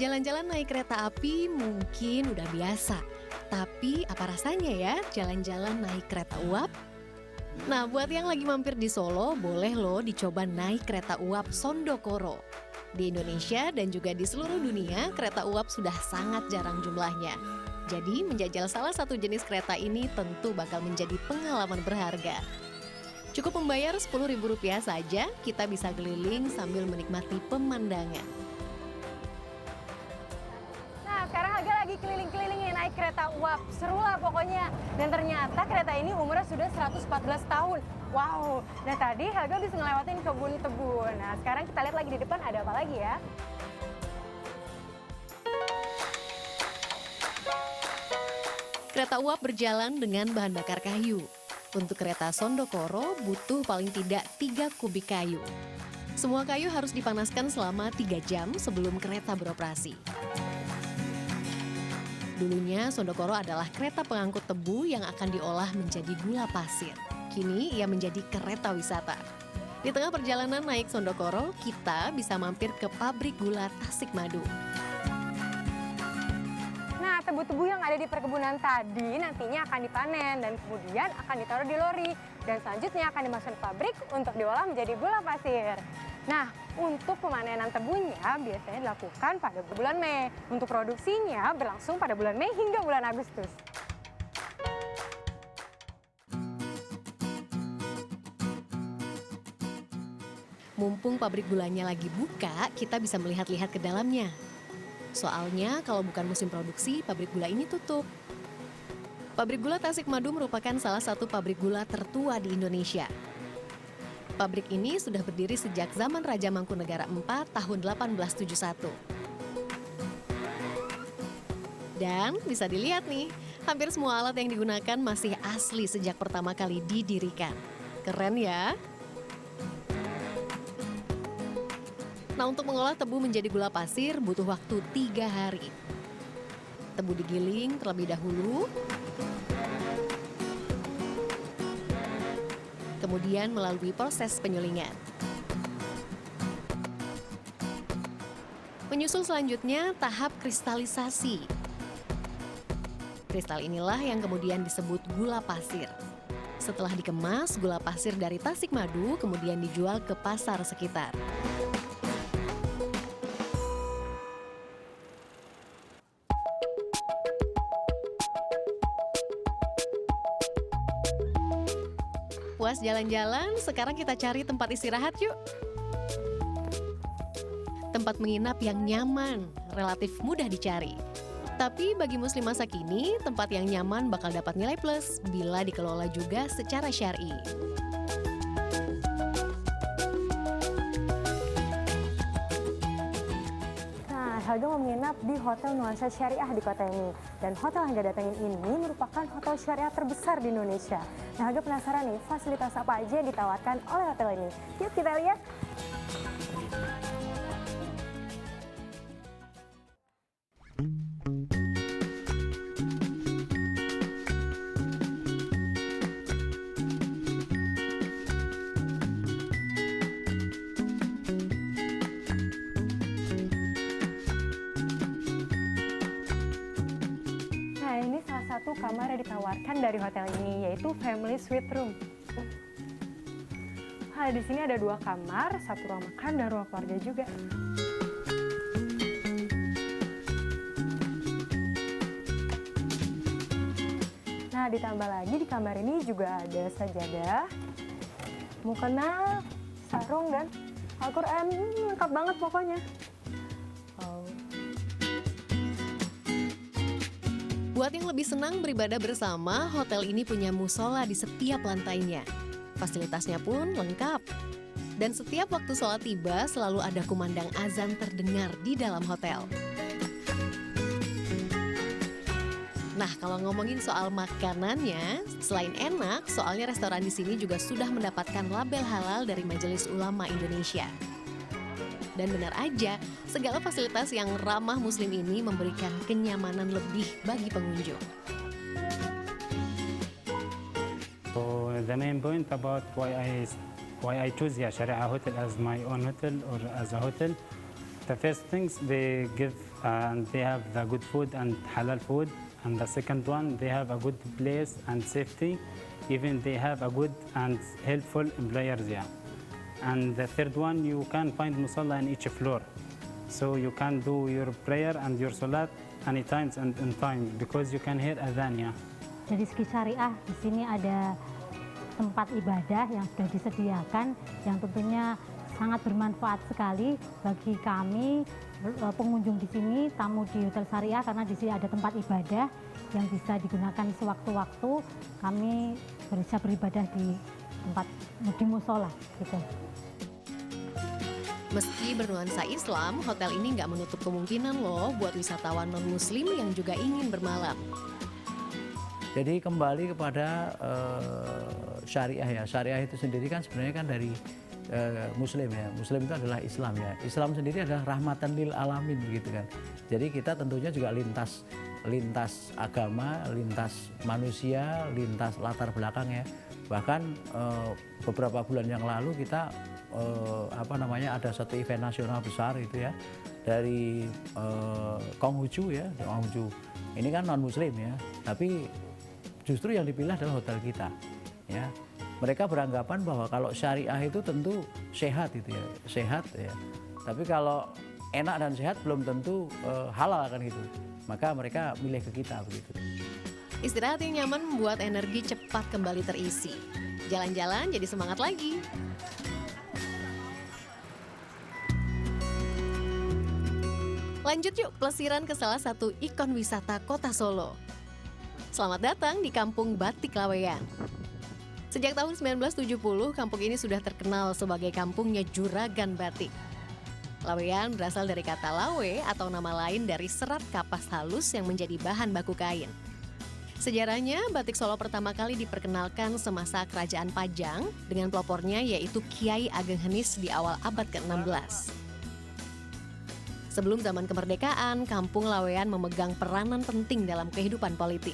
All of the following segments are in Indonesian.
Jalan-jalan naik kereta api mungkin udah biasa. Tapi apa rasanya ya jalan-jalan naik kereta uap? Nah, buat yang lagi mampir di Solo, boleh loh dicoba naik kereta uap Sondokoro. Di Indonesia dan juga di seluruh dunia, kereta uap sudah sangat jarang jumlahnya. Jadi, menjajal salah satu jenis kereta ini tentu bakal menjadi pengalaman berharga. Cukup membayar Rp10.000 saja, kita bisa keliling sambil menikmati pemandangan. Nah, sekarang Haga lagi keliling-keliling nih naik kereta uap. Seru lah pokoknya. Dan ternyata kereta ini umurnya sudah 114 tahun. Wow, dan tadi Haga bisa ngelewatin kebun-kebun. Nah, sekarang kita lihat lagi di depan ada apa lagi ya. Kereta uap berjalan dengan bahan bakar kayu. Untuk kereta Sondokoro butuh paling tidak 3 kubik kayu. Semua kayu harus dipanaskan selama 3 jam sebelum kereta beroperasi. Dulunya Sondokoro adalah kereta pengangkut tebu yang akan diolah menjadi gula pasir. Kini ia menjadi kereta wisata. Di tengah perjalanan naik Sondokoro, kita bisa mampir ke pabrik gula Tasikmadu. Nah, tebu-tebu yang ada di perkebunan tadi nantinya akan dipanen dan kemudian akan ditaruh di lori. Dan selanjutnya akan dimasukkan ke pabrik untuk diolah menjadi gula pasir. Nah, untuk pemanenan tebunya biasanya dilakukan pada bulan Mei. Untuk produksinya berlangsung pada bulan Mei hingga bulan Agustus. Mumpung pabrik gulanya lagi buka, kita bisa melihat-lihat ke dalamnya. Soalnya kalau bukan musim produksi, pabrik gula ini tutup. Pabrik gula Tasikmadu merupakan salah satu pabrik gula tertua di Indonesia. Pabrik ini sudah berdiri sejak zaman Raja Mangkunegara IV tahun 1871. Dan bisa dilihat nih, hampir semua alat yang digunakan masih asli sejak pertama kali didirikan. Keren ya? Nah, untuk mengolah tebu menjadi gula pasir butuh waktu 3 hari. Tebu digiling terlebih dahulu, kemudian melalui proses penyulingan. Menyusul selanjutnya tahap kristalisasi. Kristal inilah yang kemudian disebut gula pasir. Setelah dikemas, gula pasir dari Tasikmadu kemudian dijual ke pasar sekitar. Puas jalan-jalan, sekarang kita cari tempat istirahat yuk. Tempat menginap yang nyaman, relatif mudah dicari. Tapi bagi muslim masa kini, tempat yang nyaman bakal dapat nilai plus bila dikelola juga secara syar'i. Haga mau menginap di Hotel Nuansa Syariah di kota ini. Dan hotel yang Haga datengin ini merupakan hotel syariah terbesar di Indonesia. Nah, Haga penasaran nih, fasilitas apa aja yang ditawarkan oleh hotel ini. Yuk kita lihat. Nah, ini salah satu kamar yang ditawarkan dari hotel ini, yaitu Family Suite Room. Nah, di sini ada 2 kamar, 1 ruang makan dan ruang keluarga juga. Nah, ditambah lagi di kamar ini juga ada sajadah, mukena, sarung, dan Al-Quran. Lengkap banget pokoknya. Buat yang lebih senang beribadah bersama, hotel ini punya musola di setiap lantainya. Fasilitasnya pun lengkap. Dan setiap waktu sholat tiba, selalu ada kumandang azan terdengar di dalam hotel. Nah, kalau ngomongin soal makanannya, selain enak, soalnya restoran di sini juga sudah mendapatkan label halal dari Majelis Ulama Indonesia. Dan benar aja, segala fasilitas yang ramah muslim ini memberikan kenyamanan lebih bagi pengunjung. So the main point about why I choose Sharia Hotel as my own hotel or as a hotel, The first things they give, they have the good food and halal food. And the second one, they have a good place and safety. Even they have a good and helpful employers, yeah. And the third one, you can find musalla in each floor. So you can do your prayer and your salat anytime and in time because you can hear adhan, yeah. Dari segi syariah, di sini ada tempat ibadah yang sudah disediakan, yang tentunya sangat bermanfaat sekali bagi kami pengunjung di sini, tamu di Hotel Syariah, karena di sini ada tempat ibadah yang bisa digunakan sewaktu-waktu kami bisa beribadah di tempat di musola gitu. Meski bernuansa Islam, hotel ini nggak menutup kemungkinan loh buat wisatawan non-muslim yang juga ingin bermalam. Jadi kembali kepada syariah ya. Syariah itu sendiri kan sebenarnya kan dari Muslim ya. Muslim itu adalah Islam ya. Islam sendiri adalah rahmatan lil alamin gitu kan. Jadi kita tentunya juga lintas agama, lintas manusia, lintas latar belakang ya. Bahkan beberapa bulan yang lalu kita ada satu event nasional besar itu ya dari Konghucu ya, Konghucu. Ini kan non Muslim ya, tapi justru yang dipilih adalah hotel kita ya. Mereka beranggapan bahwa kalau syariah itu tentu sehat itu ya, sehat ya. Tapi kalau enak dan sehat belum tentu halal kan gitu. Maka mereka milih ke kita begitu. Istirahat yang nyaman membuat energi cepat kembali terisi. Jalan-jalan jadi semangat lagi. Lanjut yuk pelesiran ke salah satu ikon wisata kota Solo. Selamat datang di Kampung Batik Laweyan. Sejak tahun 1970, kampung ini sudah terkenal sebagai kampungnya juragan batik. Laweyan berasal dari kata lawe atau nama lain dari serat kapas halus yang menjadi bahan baku kain. Sejarahnya, batik Solo pertama kali diperkenalkan semasa Kerajaan Pajang dengan pelopornya yaitu Kiai Ageng Henis di awal abad ke-16. Sebelum zaman kemerdekaan, kampung Laweyan memegang peranan penting dalam kehidupan politik.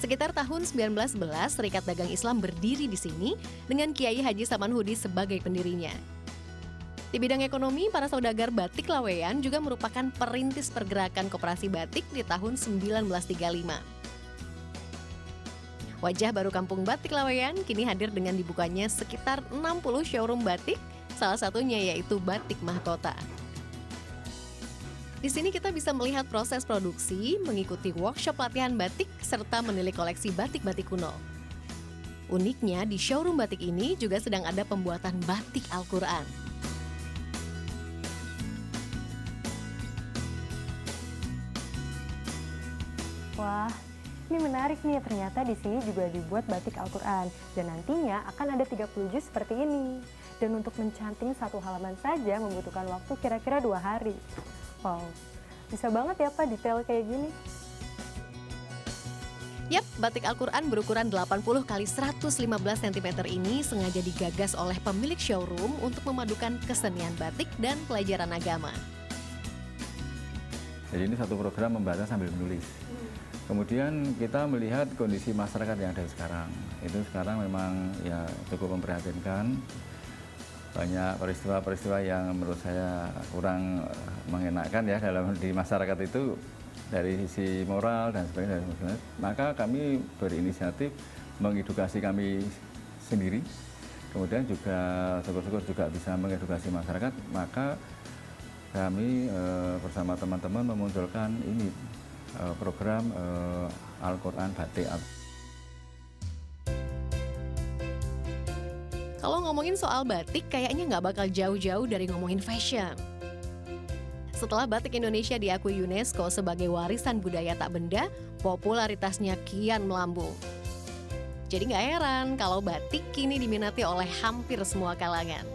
Sekitar tahun 1911, Serikat Dagang Islam berdiri di sini dengan Kiai Haji Samanhudi sebagai pendirinya. Di bidang ekonomi, para saudagar batik Laweyan juga merupakan perintis pergerakan koperasi batik di tahun 1935. Wajah baru Kampung Batik Laweyan kini hadir dengan dibukanya sekitar 60 showroom batik, salah satunya yaitu Batik Mahkota. Di sini kita bisa melihat proses produksi, mengikuti workshop latihan batik, serta menilik koleksi batik-batik kuno. Uniknya, di showroom batik ini juga sedang ada pembuatan batik Al-Quran. Wah, ini menarik nih, ternyata di sini juga dibuat batik Al-Quran. Dan nantinya akan ada 30 juz seperti ini. Dan untuk mencanting satu halaman saja membutuhkan waktu kira-kira 2 hari. Wow, bisa banget ya Pak detail kayak gini. Yap, batik Al-Quran berukuran 80 x 115 cm ini sengaja digagas oleh pemilik showroom untuk memadukan kesenian batik dan pelajaran agama. Jadi ini satu program membaca sambil menulis. Kemudian kita melihat kondisi masyarakat yang ada sekarang. Itu sekarang memang ya cukup memprihatinkan. Banyak peristiwa-peristiwa yang menurut saya kurang mengenakan ya di masyarakat itu dari sisi moral dan sebagainya. Maka kami berinisiatif mengedukasi kami sendiri, kemudian juga syukur-syukur juga bisa mengedukasi masyarakat. Maka kami bersama teman-teman memunculkan ini program Al-Quran Batik. Kalau ngomongin soal batik, kayaknya nggak bakal jauh-jauh dari ngomongin fashion. Setelah batik Indonesia diakui UNESCO sebagai warisan budaya tak benda, popularitasnya kian melambung. Jadi nggak heran kalau batik kini diminati oleh hampir semua kalangan.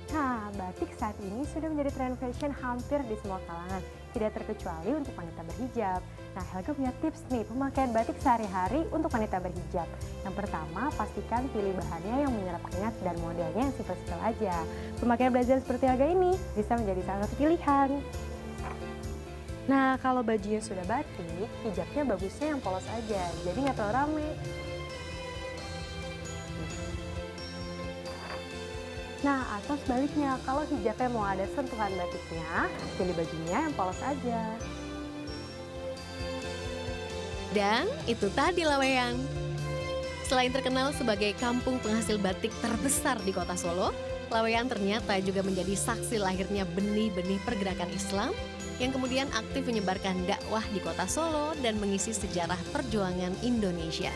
Nah, batik saat ini sudah menjadi tren fashion hampir di semua kalangan, tidak terkecuali untuk wanita berhijab. Nah, Helga punya tips nih pemakaian batik sehari-hari untuk wanita berhijab. Yang pertama, pastikan pilih bahannya yang menyerap keringat dan modelnya yang simpel-simpel aja. Pemakaian blazer seperti Helga ini bisa menjadi salah satu pilihan. Nah, kalau bajunya sudah batik, hijabnya bagusnya yang polos aja, jadi nggak terlalu rame. Nah, atau sebaliknya, kalau hijabnya mau ada sentuhan batiknya, pilih bajunya yang polos aja. Dan itu tadi Laweyan. Selain terkenal sebagai kampung penghasil batik terbesar di kota Solo, Laweyan ternyata juga menjadi saksi lahirnya benih-benih pergerakan Islam yang kemudian aktif menyebarkan dakwah di kota Solo dan mengisi sejarah perjuangan Indonesia.